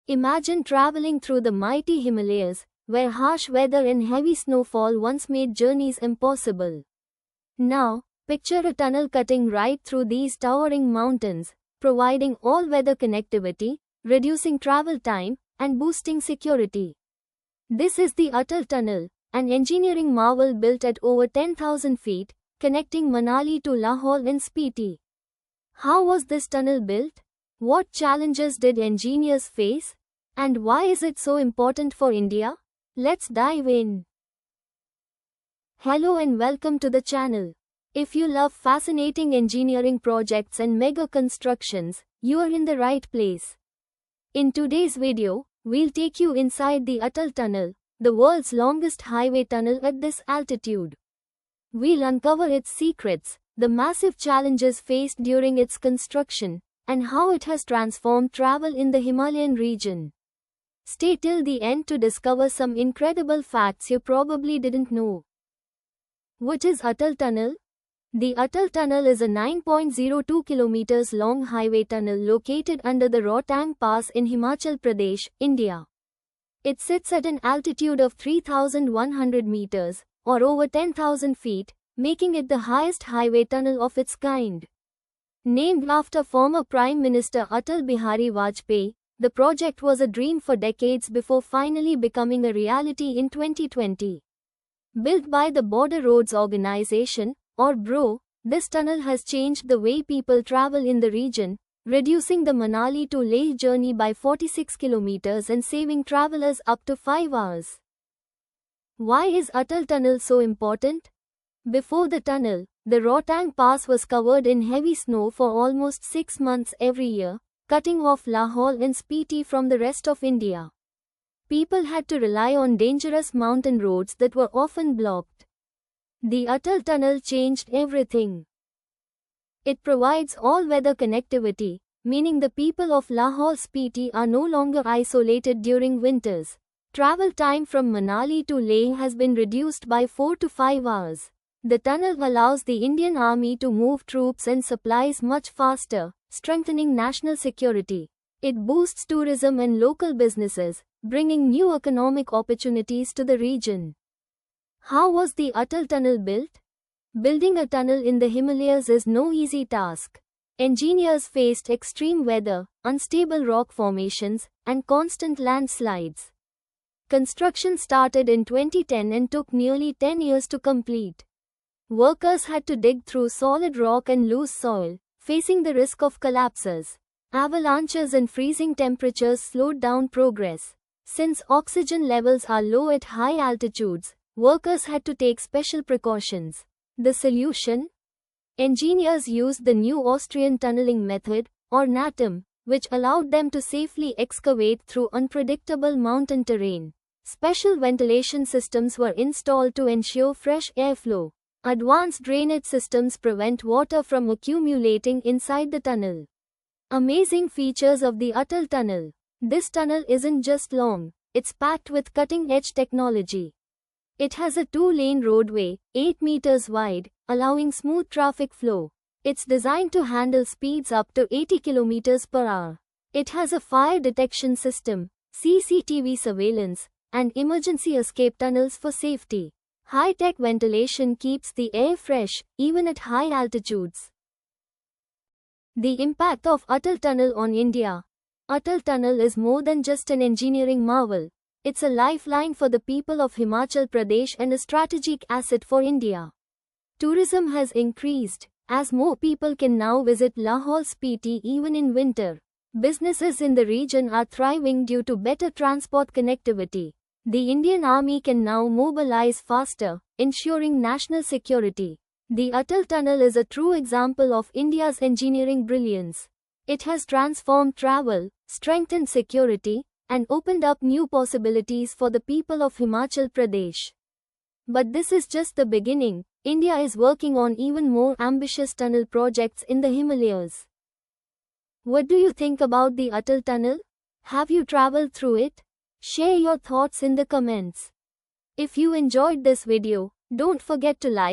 Imagine traveling through the mighty Himalayas, where harsh weather and heavy snowfall once made journeys impossible. Now, picture a tunnel cutting right through these towering mountains, providing all-weather connectivity, reducing travel time, and boosting security. This is the Atal Tunnel, an engineering marvel built at over 10,000 feet, connecting Manali to Lahore in Spiti. How was this tunnel built? What challenges did engineers face? And why is it so important for India? Let's dive in. Hello and welcome to the channel. If you love fascinating engineering projects and mega constructions, you are in the right place. In today's video, we'll take you inside the Atal Tunnel, the world's longest highway tunnel at this altitude. We'll uncover its secrets, the massive challenges faced during its construction, and how it has transformed travel in the Himalayan region. Stay till the end to discover some incredible facts you probably didn't know. What is Atal Tunnel? The Atal Tunnel is a 9.02 kilometers long highway tunnel located under the Rohtang Pass in Himachal Pradesh, India. It sits at an altitude of 3,100 meters, or over 10,000 feet, making it the highest highway tunnel of its kind. Named after former Prime Minister Atal Bihari Vajpayee, the project was a dream for decades before finally becoming a reality in 2020. Built by the Border Roads Organization, or BRO, this tunnel has changed the way people travel in the region, reducing the Manali to Leh journey by 46 kilometers and saving travelers up to 5 hours. Why is Atal Tunnel so important? Before the tunnel, the Rohtang Pass was covered in heavy snow for almost 6 months every year, cutting off Lahore and Spiti from the rest of India. People had to rely on dangerous mountain roads that were often blocked. The Atal Tunnel changed everything. It provides all-weather connectivity, meaning the people of Lahore-Spiti are no longer isolated during winters. Travel time from Manali to Leh has been reduced by 4 to 5 hours. The tunnel allows the Indian Army to move troops and supplies much faster, strengthening national security. It boosts tourism and local businesses, bringing new economic opportunities to the region. How was the Atal Tunnel built? Building a tunnel in the Himalayas is no easy task. Engineers faced extreme weather, unstable rock formations, and constant landslides. Construction started in 2010 and took nearly 10 years to complete. Workers had to dig through solid rock and loose soil, facing the risk of collapses. Avalanches and freezing temperatures slowed down progress. Since oxygen levels are low at high altitudes, workers had to take special precautions. The solution? Engineers used the new Austrian tunneling method, or NATM, which allowed them to safely excavate through unpredictable mountain terrain. Special ventilation systems were installed to ensure fresh airflow. Advanced drainage systems prevent water from accumulating inside the tunnel. Amazing features of the Atal Tunnel. This tunnel isn't just long, it's packed with cutting-edge technology. It has a 2-lane roadway, 8 meters wide, allowing smooth traffic flow. It's designed to handle speeds up to 80 kilometers per hour. It has a fire detection system, CCTV surveillance, and emergency escape tunnels for safety. High-tech ventilation keeps the air fresh, even at high altitudes. The impact of Atal Tunnel on India. Atal Tunnel is more than just an engineering marvel. It's a lifeline for the people of Himachal Pradesh and a strategic asset for India. Tourism has increased, as more people can now visit Lahore-Spiti even in winter. Businesses in the region are thriving due to better transport connectivity. The Indian Army can now mobilize faster, ensuring national security. The Atal Tunnel is a true example of India's engineering brilliance. It has transformed travel, strengthened security, and opened up new possibilities for the people of Himachal Pradesh. But this is just the beginning. India is working on even more ambitious tunnel projects in the Himalayas. What do you think about the Atal Tunnel? Have you traveled through it? Share your thoughts in the comments. If you enjoyed this video, don't forget to like,